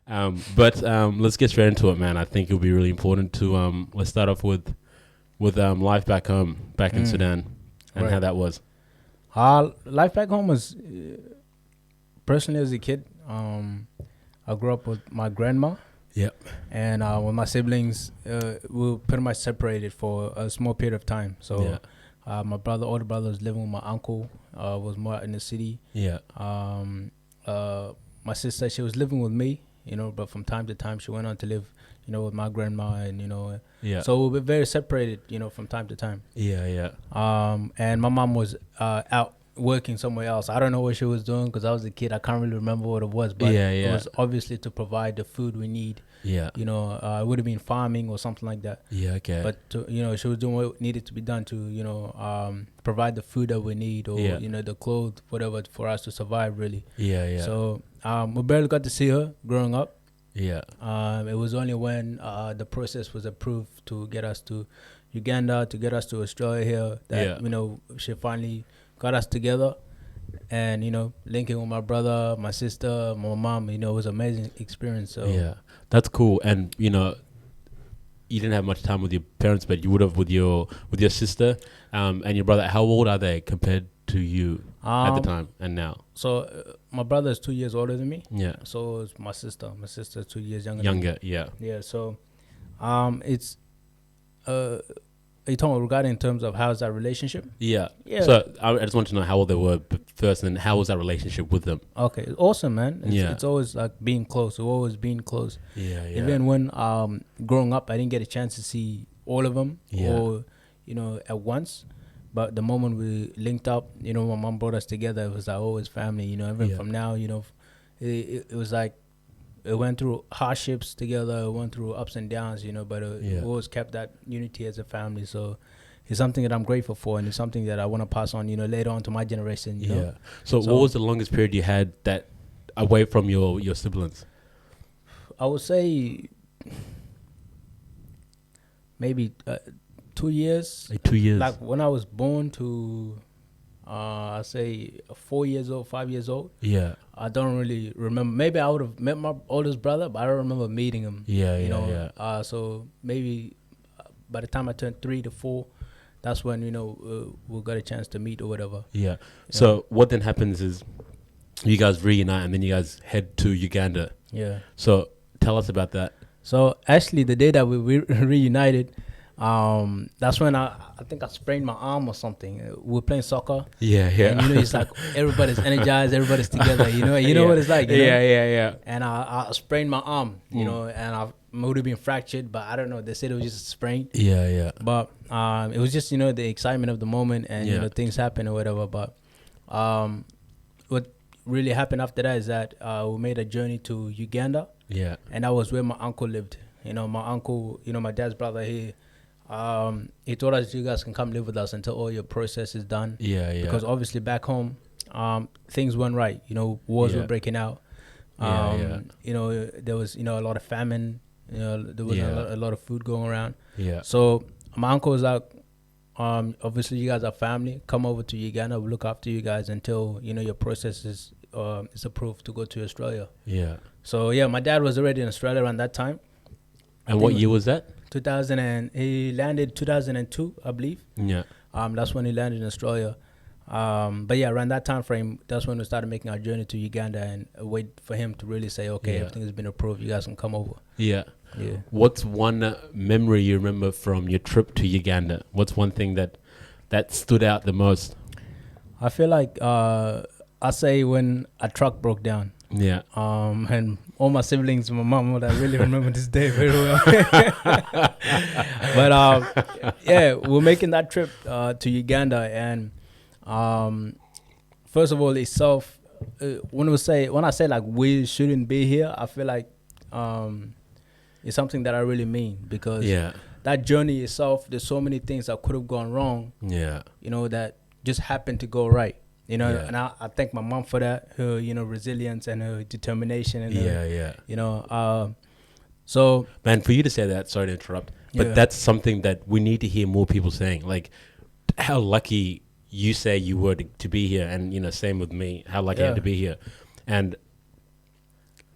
But let's get straight into it, man. I think it'll be really important to let's start off with life back home, back in Sudan, and how Right. that was. Life back home was personally as a kid. I grew up with my grandma, Yep. and with my siblings, we were pretty much separated for a small period of time. So, my older brother, was living with my uncle. Was more in the city. Yeah. My sister, she was living with me, but from time to time she went on to live, with my grandma, and Yeah. so we were very separated, from time to time. Yeah. Yeah. And my mom was out working somewhere else. I don't know what she was doing because I was a kid. I can't really remember what it was, but Yeah, it yeah. was obviously to provide the food we need. Yeah. It would have been farming or something like that. Yeah. Okay. But she was doing what needed to be done to provide the food that we need, or Yeah. the clothes, whatever, for us to survive really. Yeah. Yeah. So we barely got to see her growing up. yeah. It was only when the process was approved to get us to Uganda, to get us to Australia here, that she finally got us together, and linking with my brother, my sister, my mom. It was an amazing experience. So Yeah. That's cool. And you didn't have much time with your parents, but you would have with your sister and your brother. How old are they compared to you at the time and now? So my brother is 2 years older than me. Yeah. So is my sister. My sister is 2 years younger. Younger. Yeah. Yeah. So, it's you talking regarding in terms of how's that relationship? Yeah. Yeah. So I just want to know how old they were first, and how was that relationship with them? Okay, it's awesome, man. Yeah. It's always like being close. We've always been close. Yeah. Yeah. Even when growing up, I didn't get a chance to see all of them, Yeah. or at once. But the moment we linked up, my mom brought us together. It was like always family. Even Yeah. from now, it was like it went through hardships together. It went through ups and downs, but Yeah. we always kept that unity as a family. So it's something that I'm grateful for, and it's something that I want to pass on, later on to my generation. You know? So what was the longest period you had that away from your siblings? I would say maybe 2 years. Like 2 years. Like when I was born to, I say 4 years old, 5 years old. Yeah. I don't really remember. Maybe I would have met my oldest brother, but I don't remember meeting him. Yeah. You Yeah. know, Yeah. So maybe by the time I turned 3 to 4, that's when we got a chance to meet or whatever. Yeah. So what then happens is you guys reunite, and then you guys head to Uganda. Yeah. So tell us about that. So actually, the day that we reunited, that's when I think I sprained my arm or something. We were playing soccer. Yeah. Yeah. And it's like everybody's energized, everybody's together. You know what it's like. You know? Yeah. And I sprained my arm. And I would have been fractured, but I don't know. They said it was just a sprain. Yeah. Yeah. But it was just the excitement of the moment, and things happen or whatever. But what really happened after that is that we made a journey to Uganda, Yeah. and that was where my uncle lived. My uncle, my dad's brother, he told us, you guys can come live with us until all your process is done. Yeah. Yeah. Because obviously back home, things weren't right. Wars were breaking out. There was a lot of famine. There was a lot of food going around. Yeah. So my uncle was like, obviously you guys are family. Come over to Uganda. We'll look after you guys until your process is approved to go to Australia. Yeah. So yeah, my dad was already in Australia around that time. And what year was that? 2000, and he landed 2002, I believe. Yeah. That's when he landed in Australia. But yeah, around that time frame, that's when we started making our journey to Uganda, and wait for him to really say, okay, everything has been approved. You guys can come over. Yeah. Yeah. What's one memory you remember from your trip to Uganda? What's one thing that stood out the most? I feel like I say when a truck broke down. Yeah. And all my siblings, my mom, would I really remember this day very well. But yeah, we're making that trip to Uganda, and first of all, itself, when I say like we shouldn't be here, I feel like it's something that I really mean, because that journey itself, there's so many things that could have gone wrong. Yeah. That just happened to go right. And Yeah. I thank my mom for that, her, resilience and her determination. And so. Man, for you to say that, sorry to interrupt, but Yeah. that's something that we need to hear more people saying. Like, how lucky you say you were to be here, and, same with me, how lucky I am to be here. And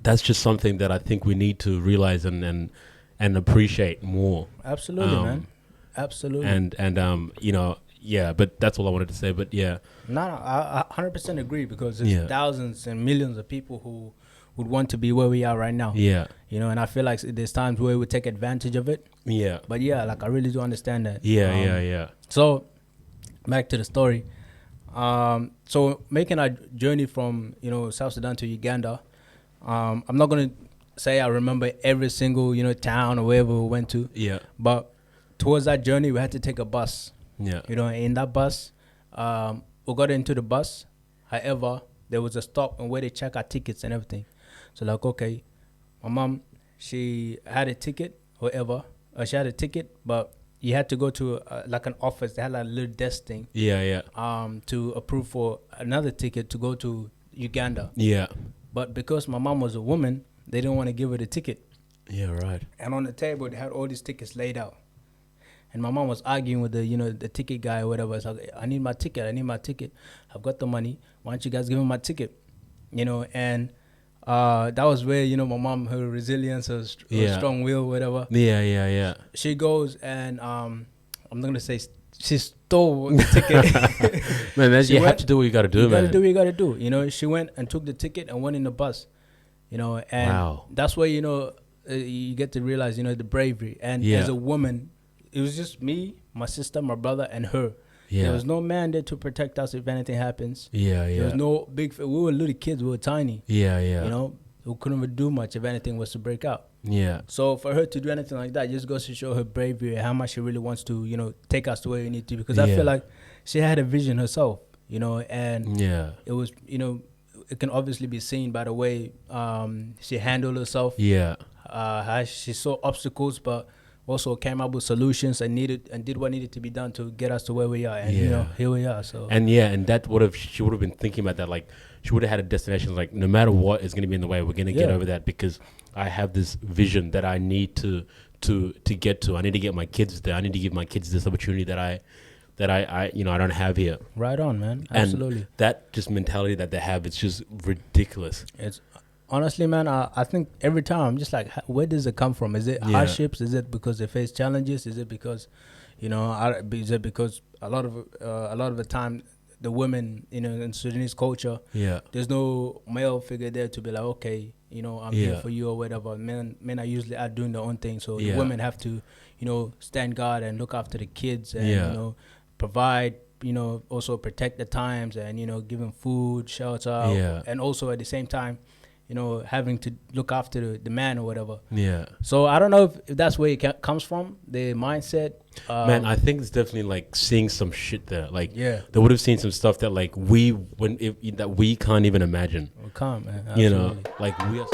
that's just something that I think we need to realize and appreciate more. Absolutely, man. Absolutely. And you know, yeah, but that's all I wanted to say. But yeah, no, I 100% agree, because there's thousands and millions of people who would want to be where we are right now. Yeah. You know, and I feel like there's times where we take advantage of it. Yeah. But yeah, like I really do understand that. Yeah. So back to the story. So making our journey from, you know, South Sudan to Uganda, I'm not going to say I remember every single, you know, town or wherever we went to. Yeah. But towards that journey, we had to take a bus. Yeah. You know, in that bus, we got into the bus. However, there was a stop and where they check our tickets and everything. So like, okay, my mom, she had a ticket, whatever. She had a ticket, but you had to go to like an office. They had like a little desk thing. Yeah. To approve for another ticket to go to Uganda. Yeah. But because my mom was a woman, they didn't want to give her the ticket. Yeah, right. And on the table, they had all these tickets laid out. And my mom was arguing with the, you know, the ticket guy or whatever. It's like, I need my ticket. I've got the money. Why don't you guys give me my ticket? You know, and that was where, you know, my mom, her resilience, her strong will, whatever. Yeah. She goes and I'm not going to say she stole the ticket. Man, you have to do what you got to do, man. You got to do what you got to do. You know, she went and took the ticket and went in the bus. You know, and that's where, you know, you get to realize, you know, the bravery. And as a woman, it was just me, my sister, my brother, and her. Yeah. There was no man there to protect us if anything happens. Yeah. There was no big... We were little kids. We were tiny. Yeah. You know, we couldn't even do much if anything was to break out. Yeah. So for her to do anything like that just goes to show her bravery and how much she really wants to, you know, take us to where we need to. Because I feel like she had a vision herself, you know, and it was, you know, it can obviously be seen by the way she handled herself. Yeah. How she saw obstacles, but also came up with solutions and did what needed to be done to get us to where we are. And you know, here we are. So and that she would have been thinking about that. Like she would have had a destination. Like no matter what is going to be in the way, we're going to get over that because I have this vision that I need to get to. I need to get my kids there. I need to give my kids this opportunity that I you know I don't have here. Right on, man. Absolutely. And that just mentality that they have, it's just ridiculous. It's honestly, man, I think every time I'm just like, where does it come from? Is it hardships? Is it because they face challenges? Is it because, you know, is it because a lot of the time the women, you know, in Sudanese culture, there's no male figure there to be like, okay, you know, I'm here for you or whatever. Men are usually out doing their own thing, so the women have to, you know, stand guard and look after the kids and you know, provide, you know, also protect the times and, you know, give them food, shelter, and also at the same time, you know, having to look after the man or whatever. Yeah. So I don't know if that's where it comes from, the mindset. Man, I think it's definitely like seeing some shit there. Like, they would have seen some stuff that like that we can't even imagine. We can't, man. Absolutely. You know, like we are.